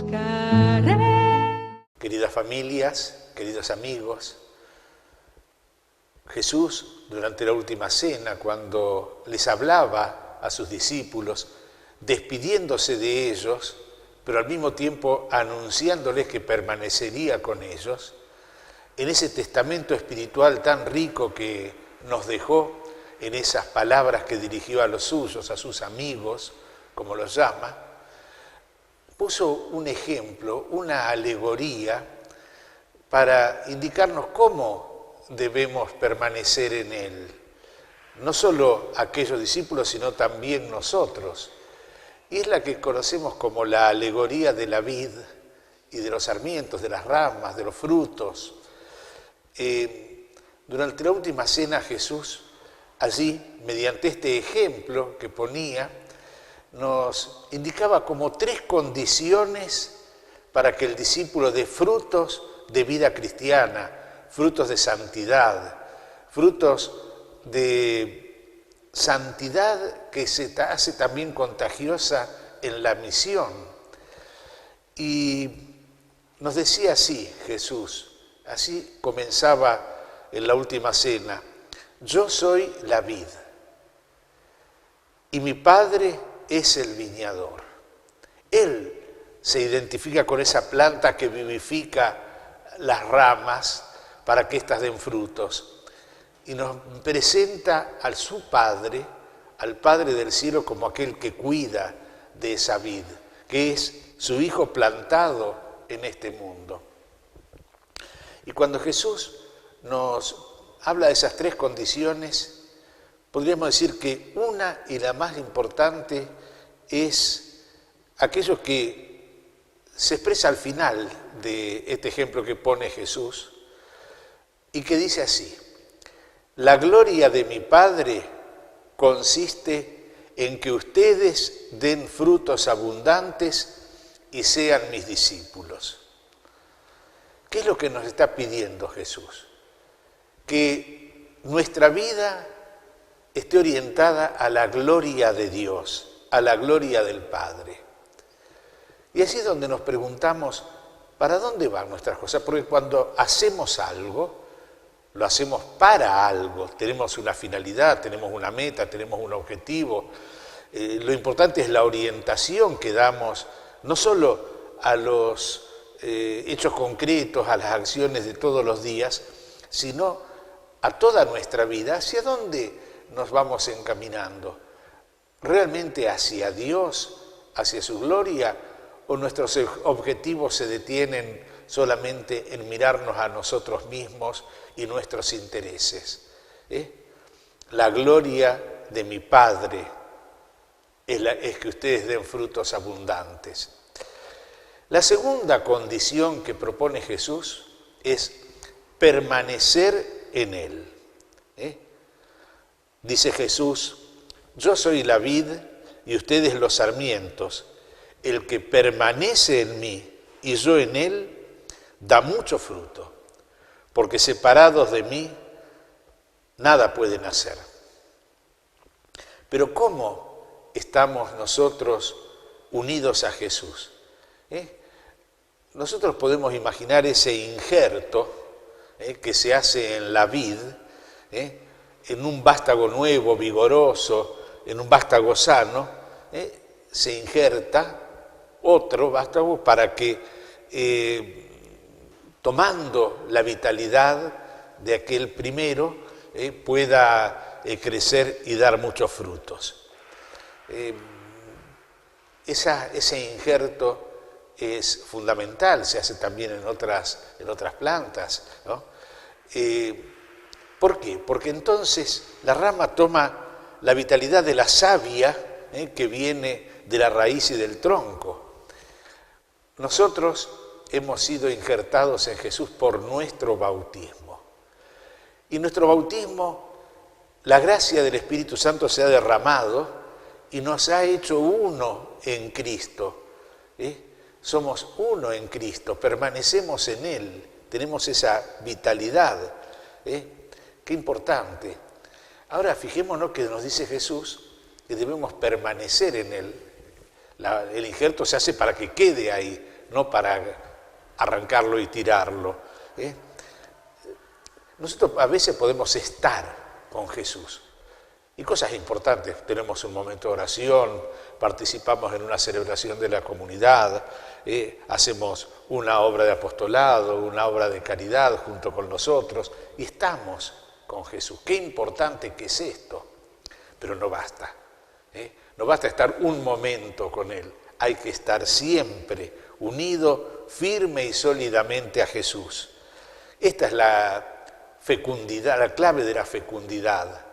buscaré. Queridas familias, queridos amigos, Jesús, durante la última cena, cuando les hablaba a sus discípulos, despidiéndose de ellos, pero al mismo tiempo anunciándoles que permanecería con ellos, en ese testamento espiritual tan rico que nos dejó, en esas palabras que dirigió a los suyos, a sus amigos, como los llama, puso un ejemplo, una alegoría para indicarnos cómo debemos permanecer en Él. No solo aquellos discípulos, sino también nosotros. Y es la que conocemos como la alegoría de la vid y de los sarmientos, de las ramas, de los frutos. Durante la última cena Jesús, allí, mediante este ejemplo que ponía, nos indicaba como 3 condiciones para que el discípulo dé frutos de vida cristiana, frutos de santidad, frutos de santidad que se hace también contagiosa en la misión. Y nos decía así Jesús, así comenzaba en la última cena: yo soy la vid y mi Padre es el viñador. Él se identifica con esa planta que vivifica las ramas para que éstas den frutos. Y nos presenta a su Padre, al Padre del cielo, como aquel que cuida de esa vid, que es su Hijo plantado en este mundo. Y cuando Jesús nos habla de esas 3 condiciones, podríamos decir que una y la más importante es aquello que se expresa al final de este ejemplo que pone Jesús y que dice así: la gloria de mi Padre consiste en que ustedes den frutos abundantes y sean mis discípulos. ¿Qué es lo que nos está pidiendo Jesús? Que nuestra vida esté orientada a la gloria de Dios, a la gloria del Padre. Y así es donde nos preguntamos, ¿para dónde van nuestras cosas? Porque cuando hacemos algo, lo hacemos para algo, tenemos una finalidad, tenemos una meta, tenemos un objetivo. Lo importante es la orientación que damos, no solo a los hechos concretos, a las acciones de todos los días, sino a toda nuestra vida, hacia dónde nos vamos encaminando. ¿Realmente hacia Dios, hacia su gloria, o nuestros objetivos se detienen solamente en mirarnos a nosotros mismos y nuestros intereses? La gloria de mi Padre es que ustedes den frutos abundantes. La segunda condición que propone Jesús es permanecer en Él. Dice Jesús: yo soy la vid y ustedes los sarmientos. El que permanece en mí y yo en él, da mucho fruto, porque separados de mí, nada pueden hacer. Pero ¿cómo estamos nosotros unidos a Jesús? Nosotros podemos imaginar ese injerto que se hace en la vid, en un vástago nuevo, vigoroso, en un vástago sano, se injerta otro vástago para que, tomando la vitalidad de aquel primero, pueda crecer y dar muchos frutos. Ese injerto es fundamental, se hace también en otras plantas, ¿no? ¿Por qué? Porque entonces la rama toma la vitalidad de la savia que viene de la raíz y del tronco. Nosotros hemos sido injertados en Jesús por nuestro bautismo. Y nuestro bautismo, la gracia del Espíritu Santo se ha derramado y nos ha hecho uno en Cristo. Somos uno en Cristo, permanecemos en Él, tenemos esa vitalidad. Qué importante. Ahora fijémonos que nos dice Jesús que debemos permanecer en Él. El injerto se hace para que quede ahí, no para arrancarlo y tirarlo. Nosotros a veces podemos estar con Jesús. Y cosas importantes, tenemos un momento de oración, participamos en una celebración de la comunidad, hacemos una obra de apostolado, una obra de caridad junto con nosotros y estamos con Jesús. Qué importante que es esto, pero no basta. No basta estar un momento con Él, hay que estar siempre unido, firme y sólidamente a Jesús. Esta es la fecundidad, la clave de la fecundidad.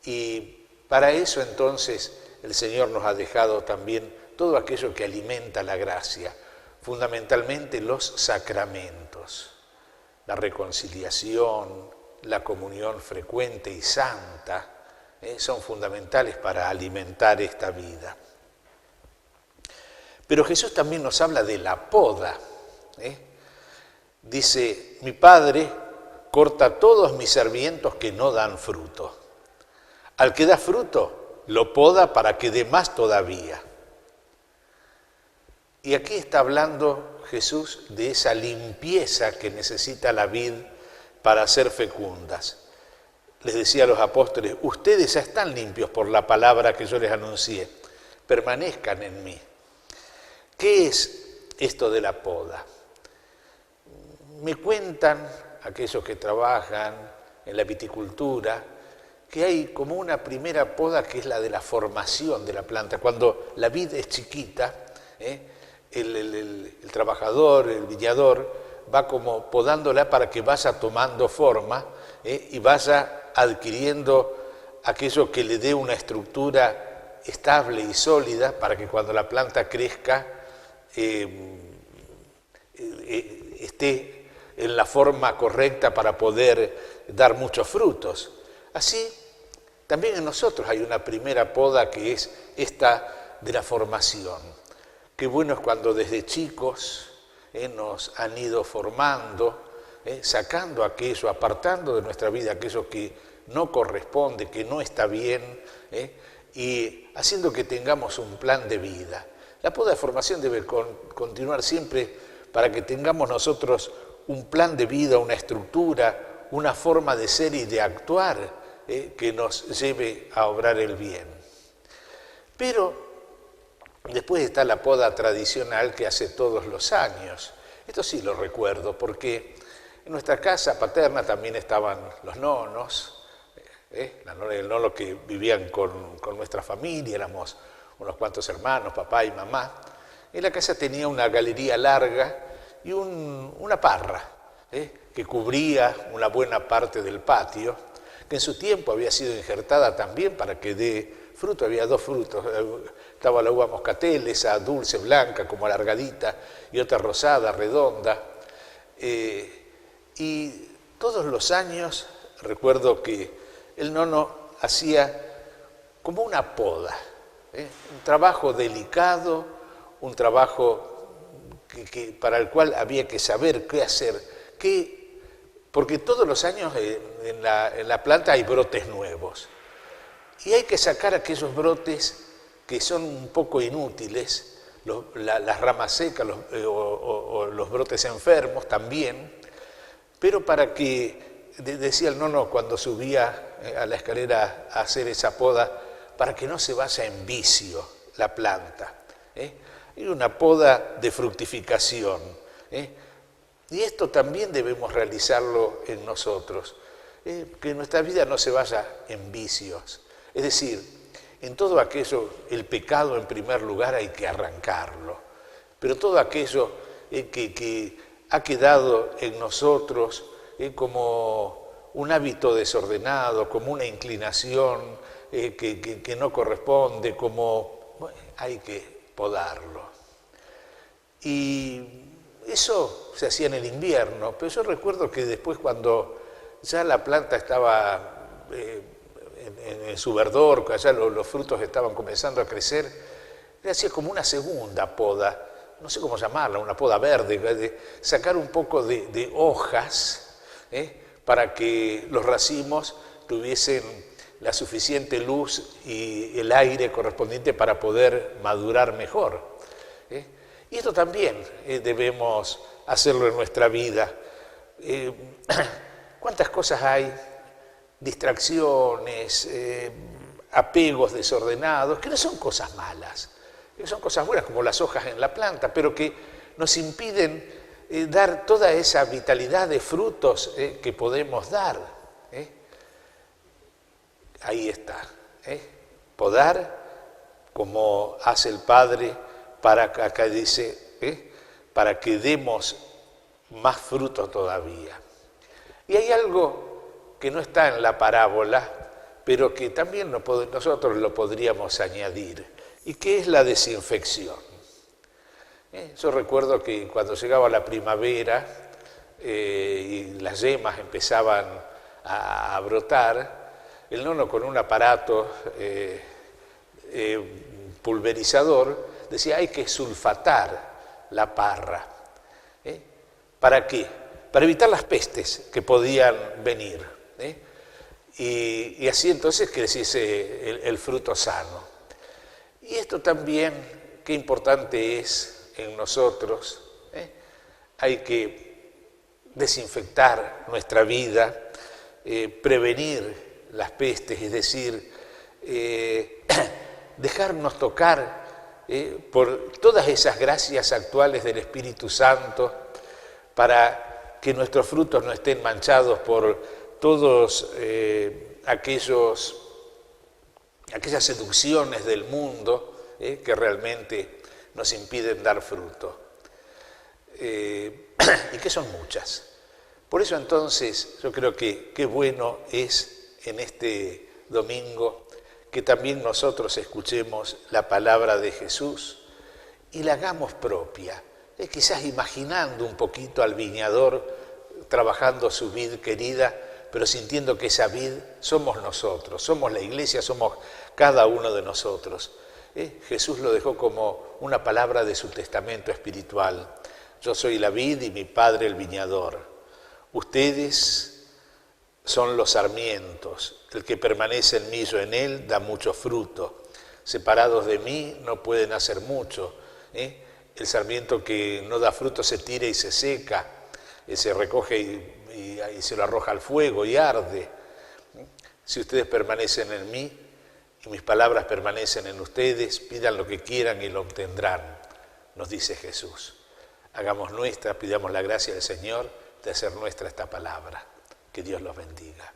Y para eso entonces el Señor nos ha dejado también todo aquello que alimenta la gracia, fundamentalmente los sacramentos, la reconciliación, la comunión frecuente y santa, son fundamentales para alimentar esta vida. Pero Jesús también nos habla de la poda. Dice, mi Padre corta todos mis sarmientos que no dan fruto. Al que da fruto, lo poda para que dé más todavía. Y aquí está hablando Jesús de esa limpieza que necesita la vid para ser fecundas. Les decía a los apóstoles, ustedes ya están limpios por la palabra que yo les anuncié, permanezcan en mí. ¿Qué es esto de la poda? Me cuentan aquellos que trabajan en la viticultura, que hay como una primera poda que es la de la formación de la planta. Cuando la vid es chiquita, el trabajador, el viñador, va como podándola para que vaya tomando forma y vaya adquiriendo aquello que le dé una estructura estable y sólida para que cuando la planta crezca esté en la forma correcta para poder dar muchos frutos. Así, también en nosotros hay una primera poda que es esta de la formación. Qué bueno es cuando desde chicos nos han ido formando, sacando aquello, apartando de nuestra vida aquello que no corresponde, que no está bien, y haciendo que tengamos un plan de vida. La poda de formación debe continuar siempre para que tengamos nosotros un plan de vida, una estructura, una forma de ser y de actuar que nos lleve a obrar el bien. Pero después está la poda tradicional que hace todos los años. Esto sí lo recuerdo porque en nuestra casa paterna también estaban los nonos, la nona y el nono que vivían con nuestra familia, éramos unos cuantos hermanos, papá y mamá. En la casa tenía una galería larga y una parra que cubría una buena parte del patio, que en su tiempo había sido injertada también para que dé fruto. Había dos frutos, estaba la uva moscatel, esa dulce, blanca, como alargadita, y otra rosada, redonda. Y todos los años recuerdo que el nono hacía como una poda, un trabajo delicado, un trabajo para el cual había que saber qué hacer, porque todos los años en la planta hay brotes nuevos y hay que sacar aquellos brotes que son un poco inútiles, las ramas secas o los brotes enfermos también, pero para que, decía el nono cuando subía a la escalera a hacer esa poda, para que no se vaya en vicio la planta. Y una poda de fructificación. Y esto también debemos realizarlo en nosotros, que nuestra vida no se vaya en vicios. Es decir, en todo aquello, el pecado en primer lugar hay que arrancarlo, pero todo aquello que ha quedado en nosotros como un hábito desordenado, como una inclinación que no corresponde, hay que podarlo. Y eso se hacía en el invierno, pero yo recuerdo que después cuando ya la planta estaba en su verdor, ya los frutos estaban comenzando a crecer, le hacía como una segunda poda, no sé cómo llamarla, una poda verde, de sacar un poco de hojas para que los racimos tuviesen la suficiente luz y el aire correspondiente para poder madurar mejor. Y esto también debemos hacerlo en nuestra vida. ¿Cuántas cosas hay? Distracciones, apegos desordenados, que no son cosas malas, que son cosas buenas como las hojas en la planta, pero que nos impiden dar toda esa vitalidad de frutos que podemos dar. Ahí está. Podar, como hace el Padre, para, acá dice, para que demos más fruto todavía. Y hay algo que no está en la parábola, pero que también nosotros lo podríamos añadir, y que es la desinfección. Yo recuerdo que cuando llegaba la primavera y las yemas empezaban a brotar, el nono con un aparato pulverizador decía hay que sulfatar la parra. ¿Para qué? Para evitar las pestes que podían venir. Y así entonces creciese el fruto sano. Y esto también, qué importante es en nosotros. Hay que desinfectar nuestra vida, prevenir las pestes, es decir, dejarnos tocar por todas esas gracias actuales del Espíritu Santo para que nuestros frutos no estén manchados por todos aquellas seducciones del mundo que realmente nos impiden dar fruto. Y que son muchas. Por eso entonces yo creo que qué bueno es en este domingo que también nosotros escuchemos la palabra de Jesús y la hagamos propia. Quizás imaginando un poquito al viñador trabajando su vid querida, pero sintiendo que esa vid somos nosotros, somos la iglesia, somos cada uno de nosotros. Jesús lo dejó como una palabra de su testamento espiritual. Yo soy la vid y mi Padre el viñador. Ustedes son los sarmientos. El que permanece en mí, yo en él, da mucho fruto. Separados de mí no pueden hacer mucho. El sarmiento que no da fruto se tira y se seca, se recoge y se lo arroja al fuego y arde. Si ustedes permanecen en mí y mis palabras permanecen en ustedes, pidan lo que quieran y lo obtendrán, nos dice Jesús. Hagamos nuestra, pidamos la gracia del Señor de hacer nuestra esta palabra. Que Dios los bendiga.